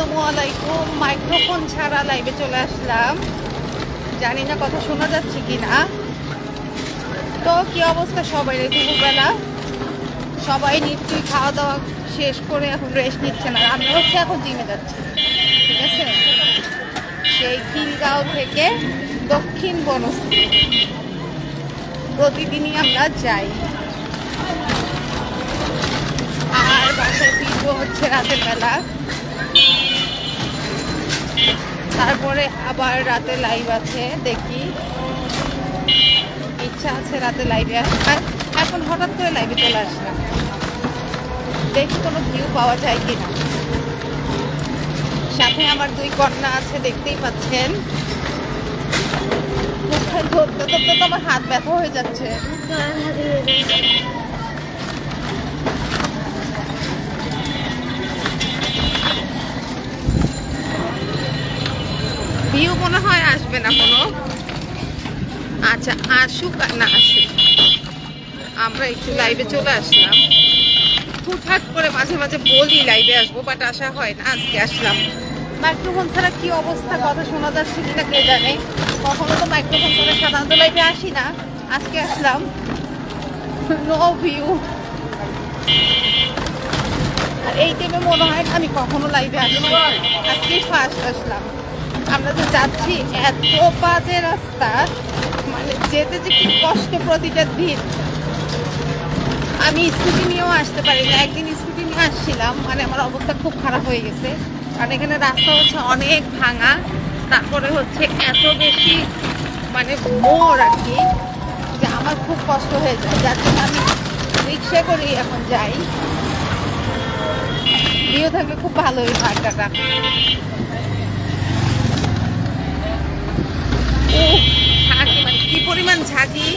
আসসালামু আলাইকুম। মাইক্রোফোন ছাড়া লাইভে চলে আসলাম, জানি না কথা শোনা যাচ্ছে কিনা। তো কি অবস্থা সবাই? দুপুরবেলা সবাই নিশ্চয়ই খাওয়া দাওয়া শেষ করে এখন রেস্ট নিচ্ছেন, আর আমরা হচ্ছে এখন জিমে যাচ্ছি। ঠিক আছে, সেই খিলগাঁও থেকে দক্ষিণ বনশ্রী প্রতিদিনই আমরা যাই, আর বাসায় ফিরবো হচ্ছে রাতের বেলা। তারপরে আবার রাতে লাইভ আছে, দেখি ইচ্ছা আছে রাতে লাইভে আসার। এখন হঠাৎ করে লাইভে চলে আসলাম, দেখি কোনো ভিউ পাওয়া যায় কিনা। সাথে আমার দুই কন্যা আছে, দেখতেই পাচ্ছেন। কোথায় ধরতে ধরতে তো আমার হাত ব্যথা হয়ে যাচ্ছে। ভিউ মনে হয় আসবে না কোনো। আচ্ছা, আসুক আর না আসুক, আমরা একটু লাইভে চলে আসলাম। হুটহাট করে মাঝে মাঝে বলি লাইভে আসবো, বাট আসা হয় না। আজকে আসলাম। মাইক্রোফোন ছাড়া কি অবস্থা, কথা শোনা যাচ্ছে কিনা কে জানে। কখনো তো মাইক্রোফোন ছাড়া সাধারণত লাইভে আসি না, আজকে আসলাম। No view. আর এই টাইমে মনে হয় না আমি কখনো লাইভে আসি, আজকেই ফার্স্ট আসলাম। আমরা তো যাচ্ছি এত বাজে রাস্তা, মানে যেতে যে কি কষ্ট, প্রতিটা দিন। আমি স্কুটি নিয়েও আসতে পারি না। একদিন স্কুটি নিয়ে আসছিলাম, মানে আমার অবস্থা খুব খারাপ হয়ে গেছে, কারণ এখানে রাস্তা হচ্ছে অনেক ভাঙা, তারপরে হচ্ছে এত বেশি মানে মোড় আর কি, যে আমার খুব কষ্ট হয়ে যায়। যার জন্য আমি রিক্সা করেই এখন যাই। ভিউ থাকলে খুব ভালো এই ভাড়াটা। মানে কি পরিমাণ ঝাঁকি,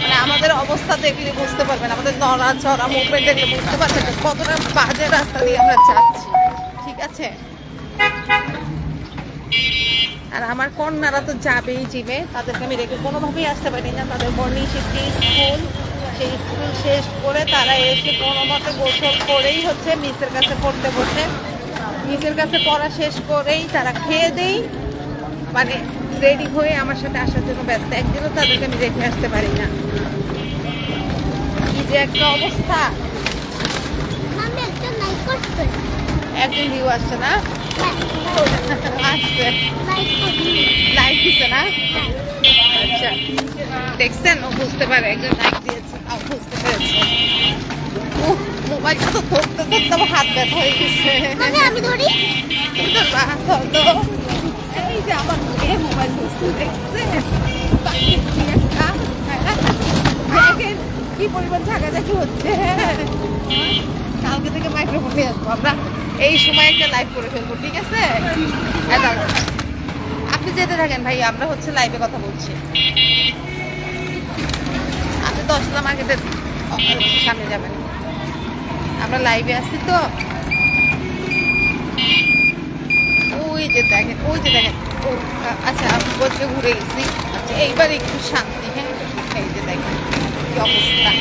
মানে আমাদের অবস্থা দেখলে বুঝতে পারবেন, আমাদের নড়াচড়া মুভমেন্ট দেখলে বুঝতে পারবেন কতটা বাজে রাস্তা দিয়ে আমরা যাচ্ছি। ঠিক আছে, আর আমার কন্যারা তো যাবেই জিমে, তাদেরকে আমি রেখে কোনোভাবেই আসতে পারি না। তাদের মর্নিং শিফটে স্কুল, সেই স্কুল শেষ করে তারা এসে কোনো মতে গোসল করেই হচ্ছে মিসের কাছে পড়তে বসে, মিসের কাছে পড়া শেষ করেই তারা খেয়ে দেই, মানে রেডি হয়ে আমার সাথে আসার জন্য ব্যস্ত। একদিনও তাদেরকে আমি রেখে আসতে পারি না। কি যে একটা অবস্থা। একদিন ভিউ আসছে না, আসছে লাইক দিচ্ছে না। আচ্ছা, দেখছেন, ও বুঝতে পারে, একজন লাইক দিয়েছে, বুঝতে পেরেছে। মোবাইলটা তো ধরতে ধরতে আমার হাত ব্যথা হয়ে গেছে। আমি ধরি, এই যে আমার মেয়ে মোবাইল ধরতে দেখছে, দেখেন কি পরিমাণ ঝাঁকাঝাঁকি হচ্ছে। কালকে থেকে মাইক্রোফোন নিয়ে আসবো আমরা, এই সময় একটা লাইভ করে ফেলবো। ঠিক আছে, আপনি যেতে থাকেন ভাই, আমরা হচ্ছে লাইভে কথা বলছি। আপনি 10টা মার্কেটের সামনে যাবেন, আমরা লাইভে আসছি তো। ওই যে দেখেন, ওই যে দেখেন। ও আচ্ছা, আমি বলতে ঘুরে গেছি। আচ্ছা, এইবার একটু শান্তি। হ্যাঁ, এই যে দেখেন কি অবস্থা।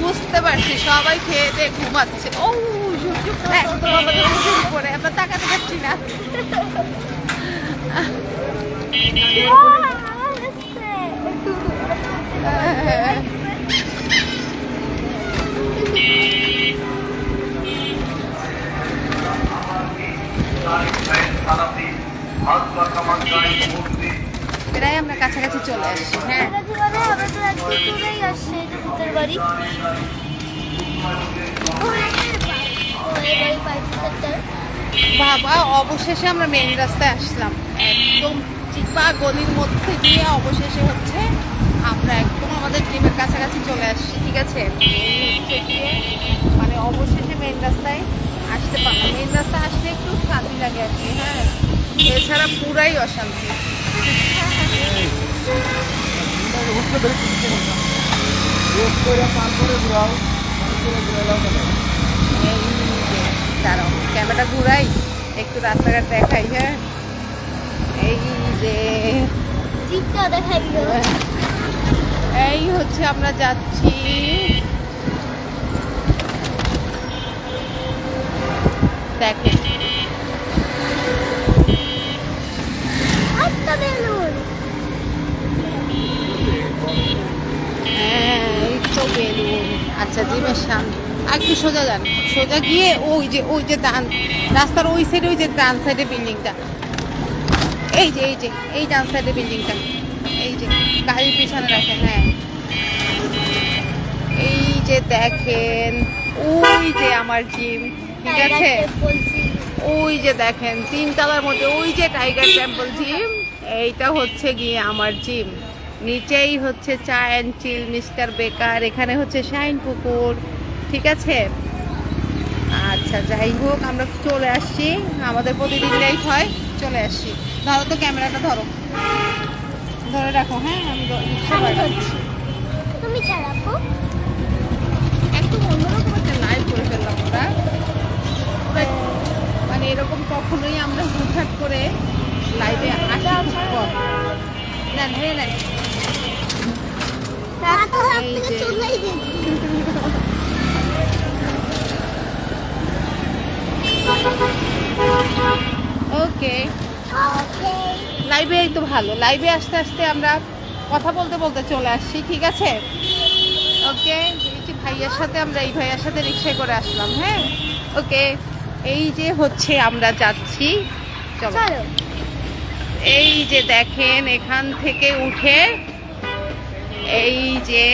বুঝতে পারছি, সবাই খেয়ে দিয়ে ঘুমাচ্ছে। ও একদম আমাদের উপরে, আমরা তাকাতে পারছি না। প্রায় আমরা কাছাকাছি চলে আসছি। হ্যাঁ, বাবা, অবশেষে আমরা মেইন রাস্তায় আসলাম। একদম চিপা গলির মধ্যে দিয়ে অবশেষে হচ্ছে আমরা একদম আমাদের জিমের কাছাকাছি চলে আসছি। ঠিক আছে, মানে অবশেষে মেইন রাস্তায় আসতে পারলাম। মেইন রাস্তায় আসলে একটু শান্তি লাগে আর কি। হ্যাঁ, এছাড়া পুরাই অশান্তি। দাঁড়াও, ক্যামেরা ঘুরাই। একটু রাস্তাঘাট দেখাই। হ্যাঁ, এই যে জিপটা দেখাই দিও। এই হচ্ছে আমরা যাচ্ছি। দেখেন আটটা বেলুন। হ্যাঁ, এই তো বেলুন। আচ্ছা জিমের সামনে আর একটু সোজা যান, সোজা গিয়ে ওই যে ডান রাস্তার ওই সাইডে, ওই যে ডান সাইডে বিল্ডিংটা, এই ডান সাইডে বিল্ডিংটা, এই যে গাড়ির পিছনে রাখেন। হ্যাঁ, এই যে দেখেন ওই যে আমার জিম, ঠিক আছে। ওই যে দেখেন 3 তলার মধ্যে ওই যে টাইগার টেম্পল জিম, এইটা হচ্ছে গিয়ে আমার জিম। নিচেই হচ্ছে চা অ্যান্ড চিল মিস্টার বেকার, এখানে হচ্ছে শাইন পুকুর, ঠিক আছে। আচ্ছা যাই হোক, আমরা চলে আসছি, আমাদের প্রতিদিন লেট হয়, চলে আসছি। ধরো তো ক্যামেরাটা, ধরো ধরে রাখো। হ্যাঁ, আমি রিক্সা পাঠাচ্ছি। তুমি চালাবো। একটু অন্যরকম একটা লাইভ করে ফেললাম আমরা, মানে এরকম কখনোই আমরা হুটহাট করে লাইভে আসি খুব কম। নেন হয়ে নেন। এই যে ওকে, লাইভে এই তো ভালো, লাইভে আস্তে আস্তে আমরা কথা বলতে বলতে চলে আসছি, ঠিক আছে। ওকে, এই যে ভাইয়ার সাথে আমরা এই ভাইয়ার সাথে রিক্সায় করে আসলাম। হ্যাঁ, ওকে, এই যে হচ্ছে আমরা যাচ্ছি, চলো। চলো। এই যে দেখেন এখান থেকে উঠে এই যে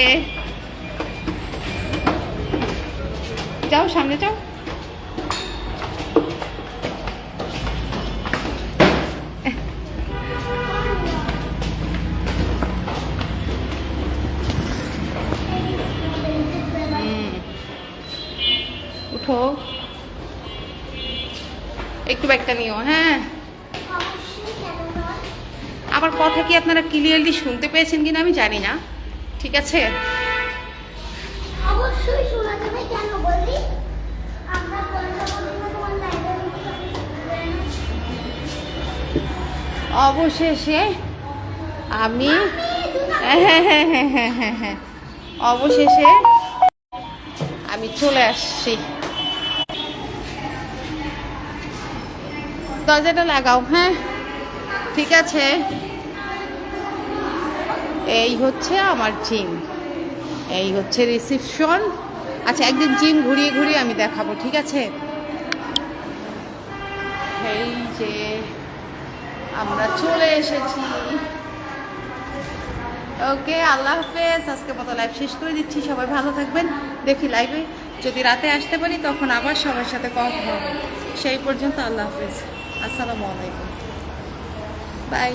যাও, সামনে যাও। উঠো, একটু ব্যাগটা নিও। হ্যাঁ, আমার কথা কি আপনারা ক্লিয়ারলি শুনতে পেয়েছেন কিনা আমি জানি না, ঠিক আছে। অবশ্যই শোনা যাবে, কেন বললি? আমরা কথা বলবো তোমার লাইব্রেরি। অবশেষে আমি হ্যাঁ, অবশেষে আমি চলে আসছি। দরজাটা লাগাও। হ্যাঁ, ঠিক আছে। এই হচ্ছে আমার জিম, এই হচ্ছে রিসেপশন। আচ্ছা, একদিন জিম ঘুরিয়ে ঘুরিয়ে আমি দেখাবো, ঠিক আছে। এই যে আমরা চলে এসেছি। ওকে, আল্লাহ হাফেজ। আজকে মতো লাইভ শেষ করে দিচ্ছি, সবাই ভালো থাকবেন। দেখি লাইভে যদি রাতে আসতে পারি তখন আবার সবার সাথে কথা হবে। সেই পর্যন্ত আল্লাহ হাফেজ, আসসালামু আলাইকুম, বাই।